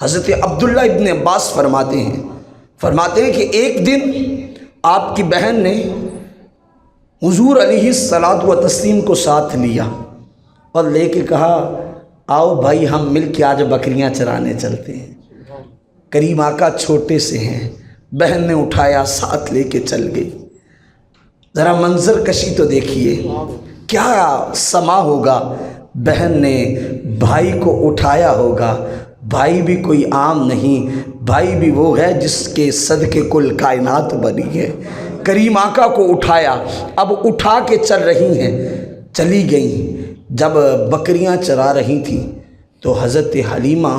حضرت عبداللہ ابن عباس فرماتے ہیں کہ ایک دن آپ کی بہن نے حضور علیہ الصلاۃ و تسلیم کو ساتھ لیا اور لے کے کہا آؤ بھائی ہم مل کے آج بکریاں چرانے چلتے ہیں۔ کریم آقا چھوٹے سے ہیں، بہن نے اٹھایا ساتھ لے کے چل گئی۔ ذرا منظر کشی تو دیکھیے، کیا سما ہوگا۔ بہن نے بھائی کو اٹھایا ہوگا، بھائی بھی کوئی عام نہیں، بھائی بھی وہ ہے جس کے صدقے کل کائنات بنی ہے۔ کریم آقا کو اٹھایا، اب اٹھا کے چل رہی ہیں، چلی گئیں۔ جب بکریاں چرا رہی تھیں تو حضرت حلیمہ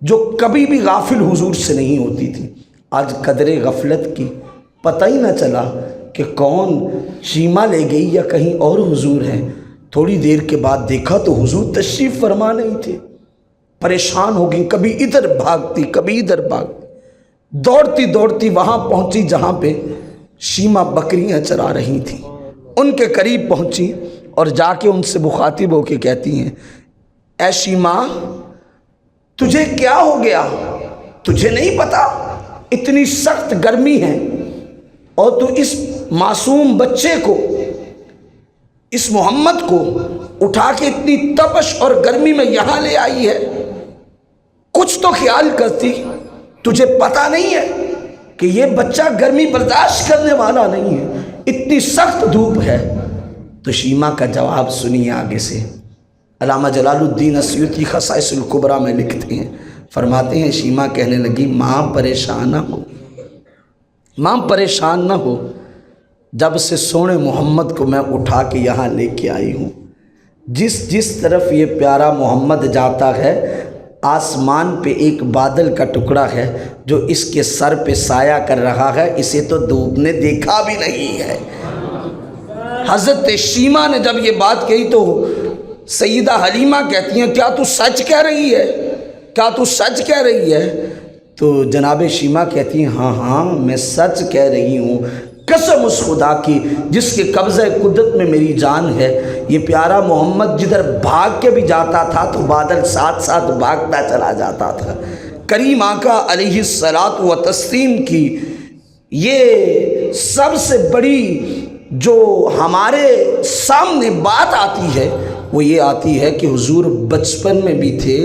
جو کبھی بھی غافل حضور سے نہیں ہوتی تھی، آج قدر غفلت کی، پتہ ہی نہ چلا کہ کون شیمہ لے گئی یا کہیں اور حضور ہیں۔ تھوڑی دیر کے بعد دیکھا تو حضور تشریف فرما نہیں تھے، پریشان ہو گئی، کبھی ادھر بھاگتی کبھی ادھر بھاگتی، دوڑتی دوڑتی وہاں پہنچی جہاں پہ شیمہ بکریاں چرا رہی تھیں۔ ان کے قریب پہنچی اور جا کے ان سے مخاطب ہو کے کہتی ہیں، اے شیمہ تجھے کیا ہو گیا؟ تجھے نہیں پتا اتنی سخت گرمی ہے اور تو اس معصوم بچے کو، اس محمد کو اٹھا کے اتنی تپش اور گرمی میں یہاں لے آئی ہے؟ کچھ تو خیال کرتی، تجھے پتا نہیں ہے کہ یہ بچہ گرمی برداشت کرنے والا نہیں ہے، اتنی سخت دھوپ ہے۔ تو شیمہ کا جواب سنیے آگے سے، علامہ جلال الدین السیوطی خصائص الکبریٰ میں لکھتے ہیں، فرماتے ہیں شیمہ کہنے لگی ماں پریشان نہ ہو، ماں پریشان نہ ہو، جب سے سونے محمد کو میں اٹھا کے یہاں لے کے آئی ہوں، جس طرف یہ پیارا محمد جاتا ہے آسمان پہ ایک بادل کا ٹکڑا ہے جو اس کے سر پہ سایہ کر رہا ہے، اسے تو دھوپ نے دیکھا بھی نہیں ہے۔ حضرت شیمہ نے جب یہ بات کہی تو سیدہ حلیمہ کہتی ہیں کیا تو سچ کہہ رہی ہے؟ کیا تو سچ کہہ رہی ہے؟ تو جناب شیمہ کہتی ہیں ہاں میں سچ کہہ رہی ہوں، قسم اس خدا کی جس کے قبضہ قدرت میں میری جان ہے، یہ پیارا محمد جدھر بھاگ کے بھی جاتا تھا تو بادل ساتھ ساتھ بھاگتا چلا جاتا تھا۔ کریم آقا علیہ الصلاۃ و تسلیم کی یہ سب سے بڑی جو ہمارے سامنے بات آتی ہے وہ یہ آتی ہے کہ حضور بچپن میں بھی تھے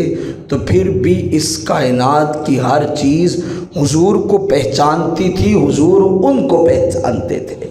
تو پھر بھی اس کائنات کی ہر چیز حضور کو پہچانتی تھی، حضور ان کو پہچانتے تھے۔